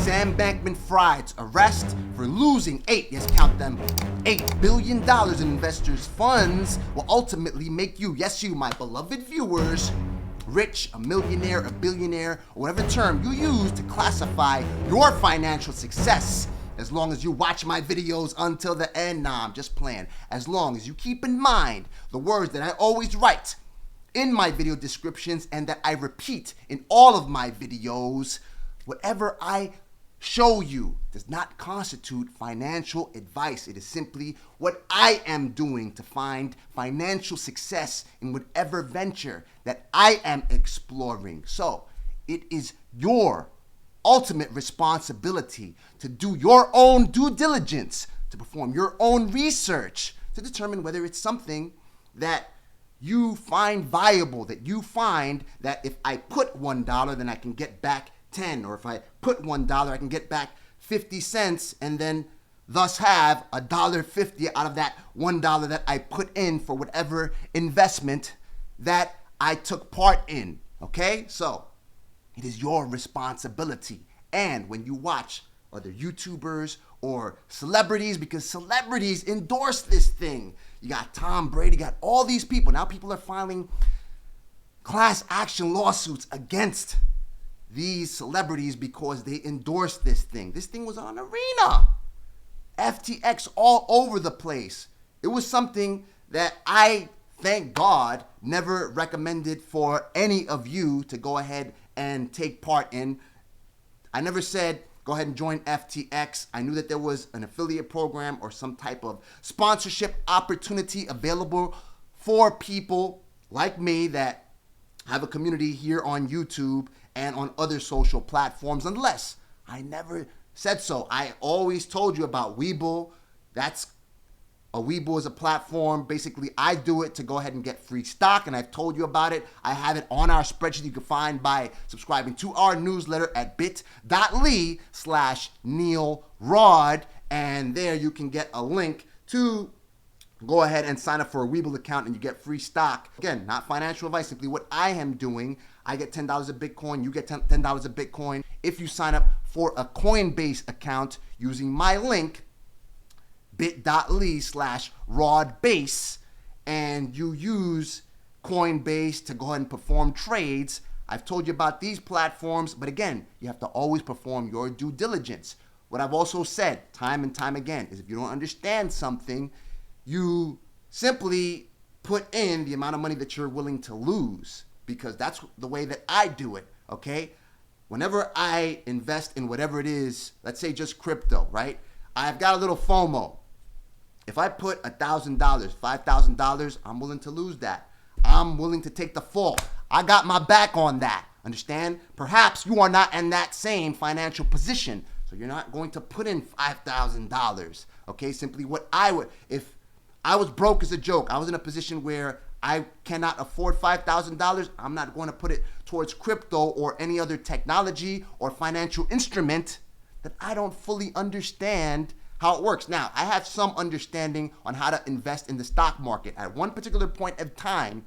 Sam Bankman-Fried's arrest for losing count them, $8 billion in investors' funds will ultimately make you, yes you, my beloved viewers, rich, a millionaire, a billionaire, or whatever term you use to classify your financial success. As long as you watch my videos until the end, nah, I'm just playing. As long as you keep in mind the words that I always write in my video descriptions and that I repeat in all of my videos, whatever I show you does not constitute financial advice. It is simply what I am doing to find financial success in whatever venture that I am exploring. So it is your ultimate responsibility to do your own due diligence, to perform your own research, to determine whether it's something that you find viable, that you find that if I put $1, then I can get back 10, or if I put $1, I can get back 50 cents, and then thus have $1.50 out of that $1 that I put in for whatever investment that I took part in, okay? So it is your responsibility. And when you watch other YouTubers or celebrities, because celebrities endorse this thing. You got Tom Brady, you got all these people. Now people are filing class action lawsuits against these celebrities because they endorsed this thing. This thing was on Arena. FTX all over the place. It was something that I, thank God, never recommended for any of you to go ahead and take part in. I never said, go ahead and join FTX. I knew that there was an affiliate program or some type of sponsorship opportunity available for people like me that have a community here on YouTube and on other social platforms, unless I never said so. I always told you about Webull. Webull is a platform. Basically, I do it to go ahead and get free stock, and I've told you about it. I have it on our spreadsheet you can find by subscribing to our newsletter at bit.ly/NeilRod, and there you can get a link to go ahead and sign up for a Webull account, and you get free stock. Again, not financial advice, simply what I am doing. I get $10 of Bitcoin, you get $10 of Bitcoin. If you sign up for a Coinbase account using my link, bit.ly/rodbase, and you use Coinbase to go ahead and perform trades. I've told you about these platforms, but again, you have to always perform your due diligence. What I've also said time and time again is if you don't understand something, you simply put in the amount of money that you're willing to lose, because that's the way that I do it, okay? Whenever I invest in whatever it is, let's say just crypto, right? I've got a little FOMO. If I put $1,000, $5,000, I'm willing to lose that. I'm willing to take the fall. I got my back on that. Understand? Perhaps you are not in that same financial position, so you're not going to put in $5,000. Okay? Simply what I would, if I was broke as a joke, I was in a position where I cannot afford $5,000, I'm not going to put it towards crypto or any other technology or financial instrument that I don't fully understand how it works. Now, I have some understanding on how to invest in the stock market. At one particular point of time,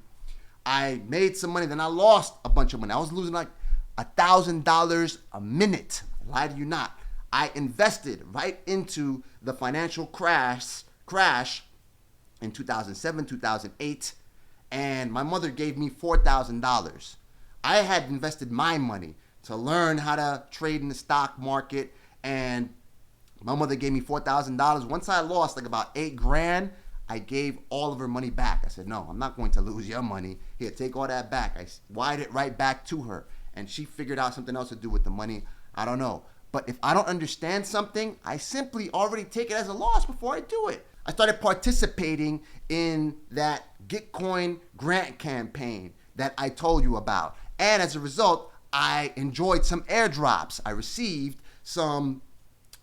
I made some money, then I lost a bunch of money. I was losing like $1,000 a minute. I lie to you not. I invested right into the financial crash in 2007, 2008, and my mother gave me $4,000. I had invested my money to learn how to trade in the stock market, and my mother gave me $4,000. Once I lost like about $8,000, I gave all of her money back. I said, no, I'm not going to lose your money. Here, take all that back. I wired it right back to her, and she figured out something else to do with the money. I don't know. But if I don't understand something, I simply already take it as a loss before I do it. I started participating in that Gitcoin grant campaign that I told you about. And as a result, I enjoyed some airdrops. I received some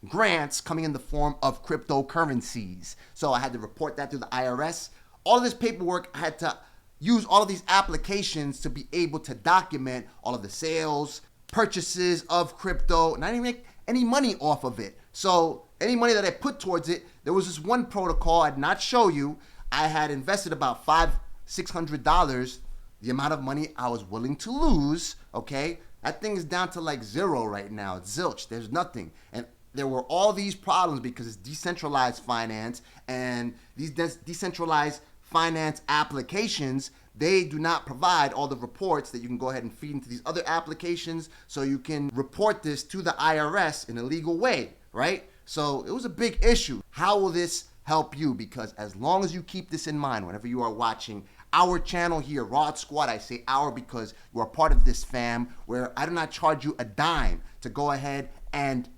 grants coming in the form of cryptocurrencies. So I had to report that to the IRS. All of this paperwork, I had to use all of these applications to be able to document all of the sales, purchases of crypto, and I didn't make any money off of it. So any money that I put towards it, there was this one protocol I did not show you. I had invested about $500-600, the amount of money I was willing to lose, okay? That thing is down to like zero right now. It's zilch. There's nothing. And there were all these problems because it's decentralized finance, and these decentralized finance applications, they do not provide all the reports that you can go ahead and feed into these other applications so you can report this to the IRS in a legal way, right? So it was a big issue. How will this help you? Because as long as you keep this in mind whenever you are watching our channel here, Rod Squad, I say our because you are part of this fam where I do not charge you a dime to go ahead and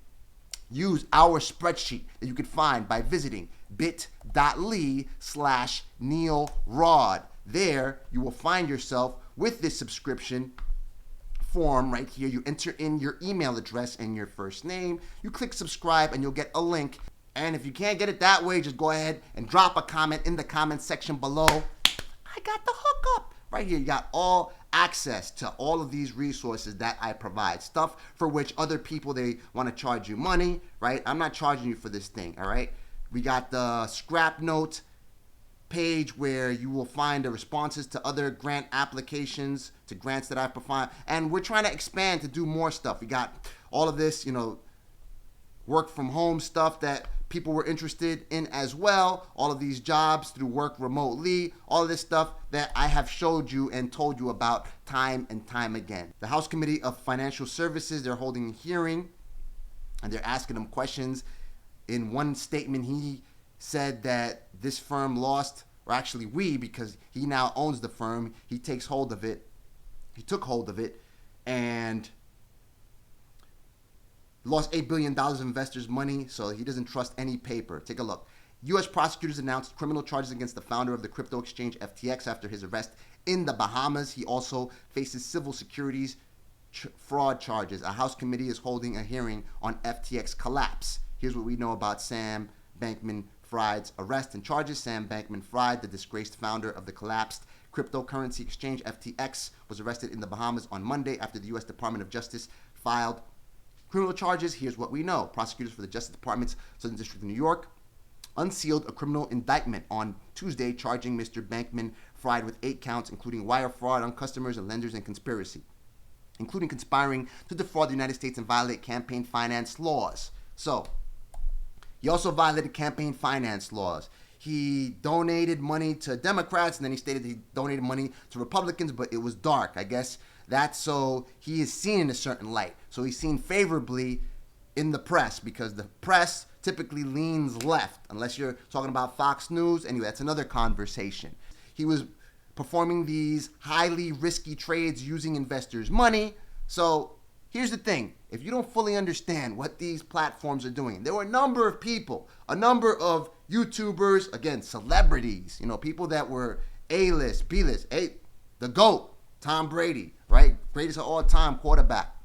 use our spreadsheet that you can find by visiting bit.ly/NeilRod. There, you will find yourself with this subscription form right here. You enter in your email address and your first name. You click subscribe and you'll get a link. And if you can't get it that way, just go ahead and drop a comment in the comment section below. I got the hookup. Right here, you got all access to all of these resources that I provide. Stuff for which other people, they want to charge you money, right? I'm not charging you for this thing, all right? We got the scrap note page where you will find the responses to other grant applications, to grants that I provide. And we're trying to expand to do more stuff. We got all of this, work from home stuff that people were interested in as well. All of these jobs through work remotely, all of this stuff that I have showed you and told you about time and time again. The House Committee of Financial Services, they're holding a hearing and they're asking them questions. In one statement, he said that this firm lost, or actually we, because he now owns the firm, he took hold of it, and lost $8 billion of investors' money, so he doesn't trust any paper. Take a look. U.S. prosecutors announced criminal charges against the founder of the crypto exchange FTX after his arrest in the Bahamas. He also faces civil securities fraud charges. A House committee is holding a hearing on FTX collapse. Here's what we know about Sam Bankman-Fried's arrest and charges. Sam Bankman-Fried, the disgraced founder of the collapsed cryptocurrency exchange FTX, was arrested in the Bahamas on Monday after the U.S. Department of Justice filed criminal charges. Here's what we know. Prosecutors for the Justice Department's Southern District of New York unsealed a criminal indictment on Tuesday charging Mr. Bankman-Fried with 8 counts, including wire fraud on customers and lenders and conspiracy, including conspiring to defraud the United States and violate campaign finance laws. So, he also violated campaign finance laws. He donated money to Democrats, and then he stated he donated money to Republicans, but it was dark. I guess that's so he is seen in a certain light. So he's seen favorably in the press because the press typically leans left, unless you're talking about Fox News. Anyway, that's another conversation. He was performing these highly risky trades using investors' money. So here's the thing. If you don't fully understand what these platforms are doing, there were a number of people, a number of YouTubers, again, celebrities, people that were A-list, B-list, the GOAT, Tom Brady, right? Greatest of all time quarterback,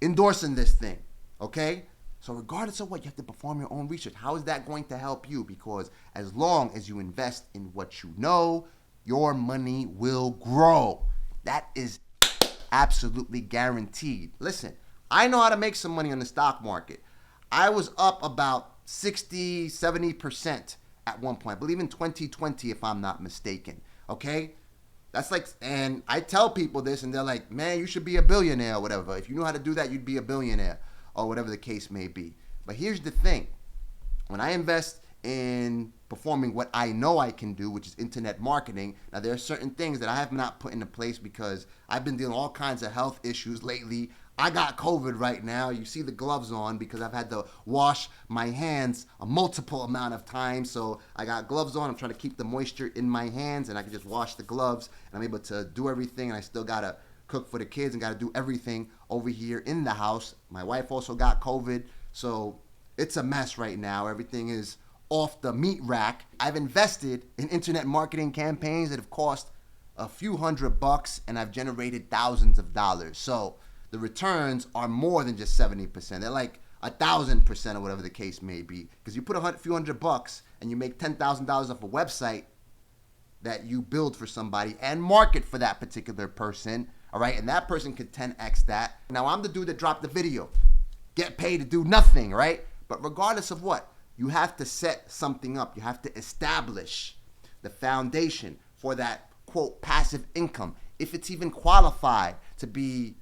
endorsing this thing, okay? So regardless of what, you have to perform your own research. How is that going to help you? Because as long as you invest in what you know, your money will grow. That is absolutely guaranteed. Listen, I know how to make some money on the stock market. I was up about 60, 70% at one point. I believe in 2020, if I'm not mistaken, okay? That's like, and I tell people this and they're like, man, you should be a billionaire or whatever. If you knew how to do that, you'd be a billionaire or whatever the case may be. But here's the thing. When I invest in performing what I know I can do, which is internet marketing, now there are certain things that I have not put into place because I've been dealing with all kinds of health issues lately. I got COVID right now. You see the gloves on because I've had to wash my hands a multiple amount of times. So I got gloves on. I'm trying to keep the moisture in my hands and I can just wash the gloves and I'm able to do everything. And I still got to cook for the kids and got to do everything over here in the house. My wife also got COVID. So it's a mess right now. Everything is off the meat rack. I've invested in internet marketing campaigns that have cost a few $100 and I've generated thousands of dollars. So the returns are more than just 70%. They're like 1,000% or whatever the case may be. Because you put a few $100 and you make $10,000 off a website that you build for somebody and market for that particular person, all right? And that person could 10x that. Now I'm the dude that dropped the video. Get paid to do nothing, right? But regardless of what, you have to set something up. You have to establish the foundation for that, quote, passive income. If it's even qualified to be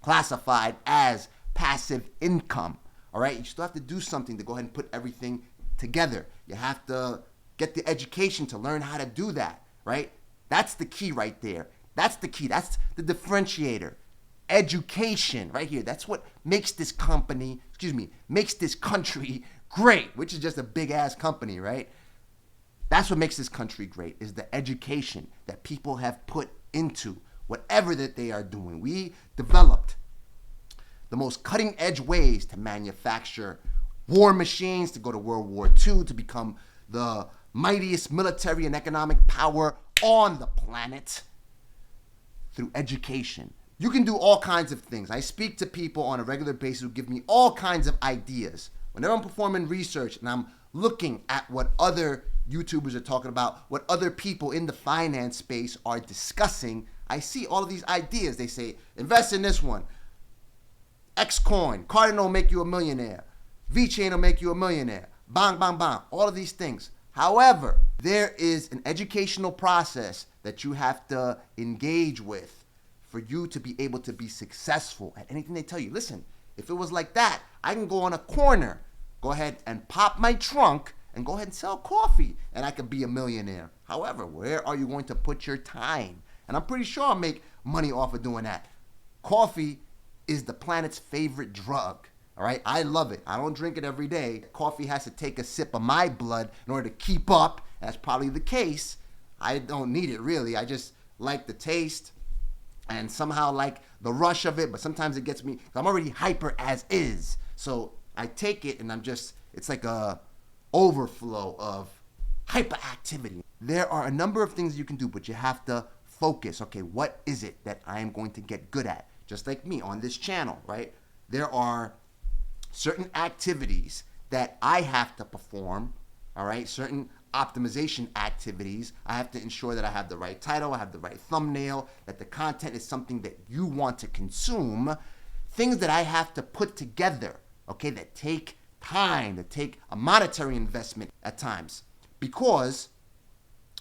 classified as passive income. All right, you still have to do something to go ahead and put everything together. You have to get the education to learn how to do that, right? That's the key right there. That's the key. That's the differentiator. Education right here. That's what makes this makes this country great, which is just a big ass company, right? That's what makes this country great, is the education that people have put into whatever that they are doing. We developed the most cutting edge ways to manufacture war machines, to go to World War II, to become the mightiest military and economic power on the planet through education. You can do all kinds of things. I speak to people on a regular basis who give me all kinds of ideas. Whenever I'm performing research and I'm looking at what other YouTubers are talking about, what other people in the finance space are discussing, I see all of these ideas. They say, invest in this one. X coin, Cardinal will make you a millionaire. VeChain will make you a millionaire. Bang, bang, bang. All of these things. However, there is an educational process that you have to engage with for you to be able to be successful at anything they tell you. Listen, if it was like that, I can go on a corner, go ahead and pop my trunk and go ahead and sell coffee, and I could be a millionaire. However, where are you going to put your time? And I'm pretty sure I'll make money off of doing that. Coffee is the planet's favorite drug. All right, I love it. I don't drink it every day. Coffee has to take a sip of my blood in order to keep up. That's probably the case. I don't need it really. I just like the taste and somehow like the rush of it, but sometimes it gets me, I'm already hyper as is. So I take it and it's like a overflow of hyperactivity. There are a number of things you can do, but you have to focus. Okay, what is it that I am going to get good at? Just like me on this channel, right? There are certain activities that I have to perform, all right? Certain optimization activities. I have to ensure that I have the right title, I have the right thumbnail, that the content is something that you want to consume. Things that I have to put together, okay, that take time, that take a monetary investment at times, because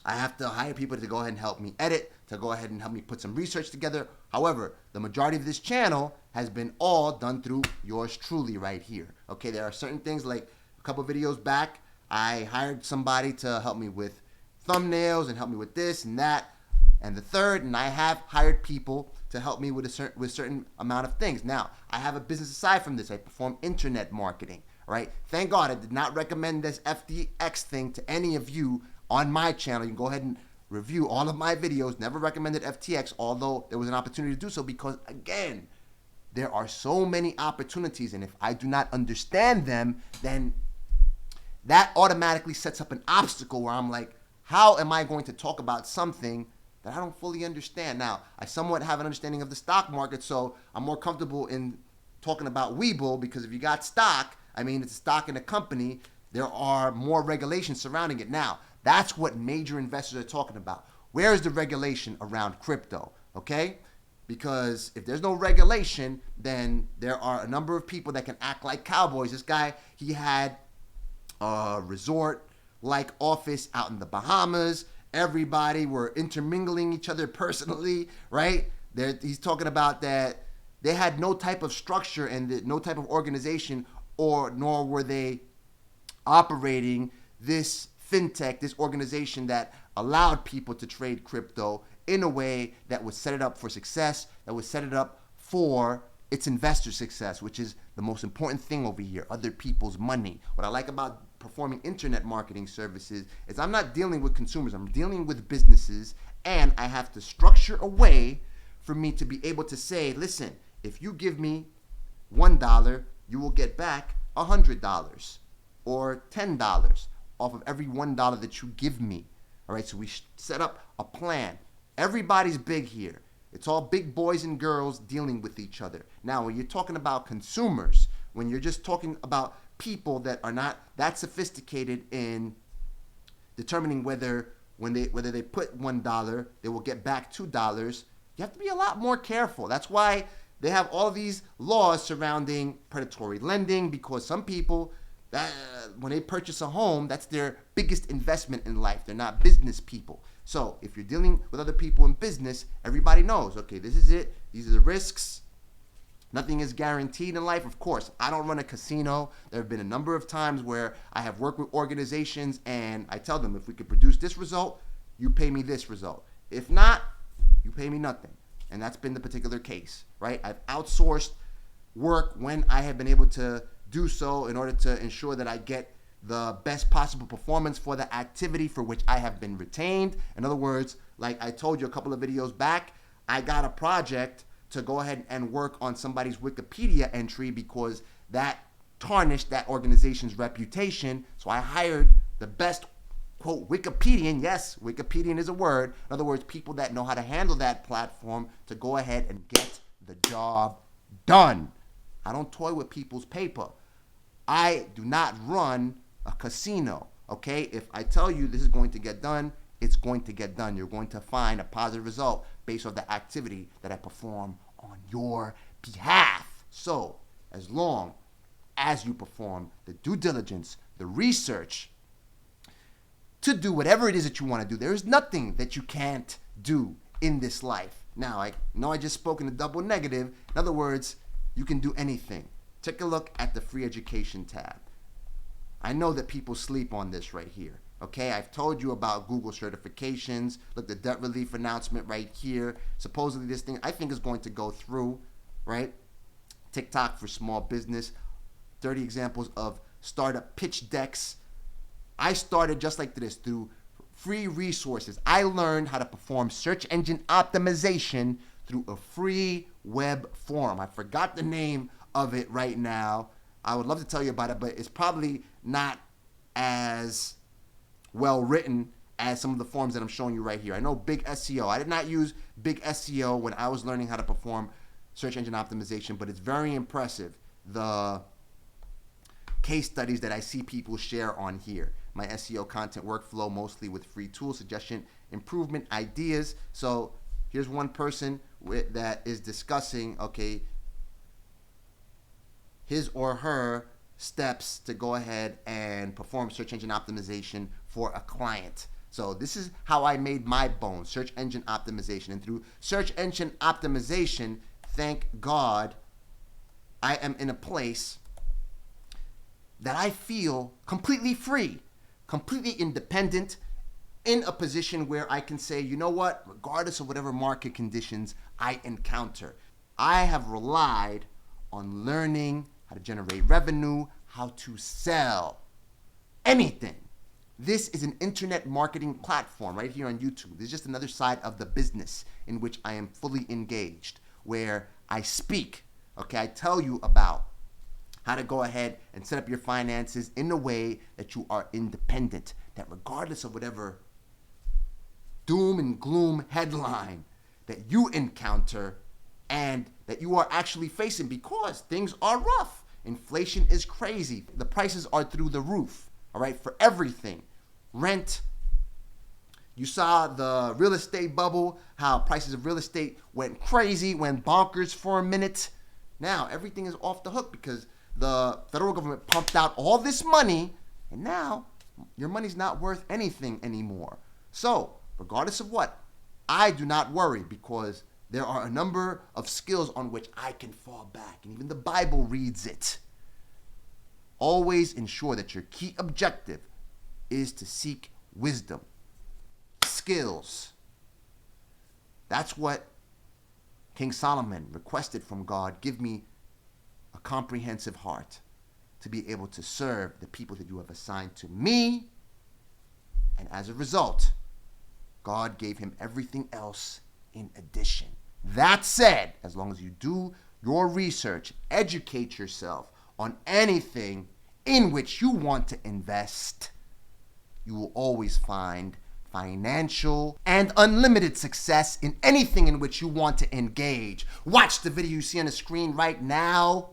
I have to hire people to go ahead and help me edit, to go ahead and help me put some research together. However, the majority of this channel has been all done through yours truly right here. Okay, there are certain things, like a couple videos back, I hired somebody to help me with thumbnails and help me with this and that and the third, and I have hired people to help me with a certain amount of things. Now, I have a business aside from this. I perform internet marketing, right? Thank God I did not recommend this FTX thing to any of you on my channel. You can go ahead and review all of my videos. Never recommended FTX, although there was an opportunity to do so, because again, there are so many opportunities, and if I do not understand them, then that automatically sets up an obstacle where I'm like, how am I going to talk about something that I don't fully understand? Now, I somewhat have an understanding of the stock market, so I'm more comfortable in talking about Webull, because if you got stock, I mean, it's a stock in a company, there are more regulations surrounding it. Now, that's what major investors are talking about. Where is the regulation around crypto, okay? Because if there's no regulation, then there are a number of people that can act like cowboys. This guy, he had a resort-like office out in the Bahamas. Everybody were intermingling each other personally, right? He's talking about that they had no type of structure and no type of organization, nor were they operating this fintech, this organization that allowed people to trade crypto in a way that would set it up for success, that would set it up for its investor success, which is the most important thing over here, other people's money. What I like about performing internet marketing services is I'm not dealing with consumers, I'm dealing with businesses, and I have to structure a way for me to be able to say, listen, if you give me $1, you will get back $100 or $10 off of every $1 that you give me. All right, so we set up a plan. Everybody's big here. It's all big boys and girls dealing with each other. Now, when you're talking about consumers, when you're just talking about people that are not that sophisticated in determining whether they put $1, they will get back $2, you have to be a lot more careful. That's why they have all these laws surrounding predatory lending, because some people, when they purchase a home, that's their biggest investment in life. They're not business people. So if you're dealing with other people in business, everybody knows, okay, this is it. These are the risks. Nothing is guaranteed in life. Of course, I don't run a casino. There have been a number of times where I have worked with organizations and I tell them, if we could produce this result, you pay me this result. If not, you pay me nothing. And that's been the particular case, right? I've outsourced work when I have been able to do so in order to ensure that I get the best possible performance for the activity for which I have been retained. In other words, like I told you a couple of videos back, I got a project to go ahead and work on somebody's Wikipedia entry because that tarnished that organization's reputation. So I hired the best, quote, Wikipedian. Yes, Wikipedian is a word. In other words, people that know how to handle that platform to go ahead and get the job done. I don't toy with people's paper. I do not run a casino, okay? If I tell you this is going to get done, it's going to get done. You're going to find a positive result based on the activity that I perform on your behalf. So, as long as you perform the due diligence, the research, to do whatever it is that you want to do, there is nothing that you can't do in this life. Now, I know I just spoke in a double negative. In other words, you can do anything. Take a look at the free education tab. I know that people sleep on this right here. Okay, I've told you about Google certifications. Look, the debt relief announcement right here. Supposedly this thing, I think, is going to go through, right? TikTok for small business. 30 examples of startup pitch decks. I started just like this through free resources. I learned how to perform search engine optimization through a free web forum. I forgot the name of it right now. I would love to tell you about it, but it's probably not as well written as some of the forms that I'm showing you right here. I know Big SEO. I did not use Big SEO when I was learning how to perform search engine optimization, but it's very impressive, the case studies that I see people share on here. My SEO content workflow, mostly with free tools, suggestion, improvement, ideas. So here's one person that is discussing, okay, his or her steps to go ahead and perform search engine optimization for a client. So this is how I made my bones, search engine optimization. And through search engine optimization, thank God, I am in a place that I feel completely free, completely independent, in a position where I can say, you know what, regardless of whatever market conditions I encounter, I have relied on learning how to generate revenue, how to sell anything. This is an internet marketing platform right here on YouTube. This is just another side of the business in which I am fully engaged, where I speak, okay? I tell you about how to go ahead and set up your finances in a way that you are independent, that regardless of whatever doom and gloom headline that you encounter and that you are actually facing, because things are rough. Inflation is crazy. The prices are through the roof, all right, for everything. Rent. You saw the real estate bubble, how prices of real estate went crazy, went bonkers for a minute. Now everything is off the hook because the federal government pumped out all this money, and now your money's not worth anything anymore. So, regardless of what, I do not worry, because there are a number of skills on which I can fall back, and even the Bible reads it. Always ensure that your key objective is to seek wisdom, skills. That's what King Solomon requested from God. Give me a comprehensive heart to be able to serve the people that you have assigned to me. And as a result, God gave him everything else in addition. That said, as long as you do your research, educate yourself on anything in which you want to invest, you will always find financial and unlimited success in anything in which you want to engage. Watch the video you see on the screen right now.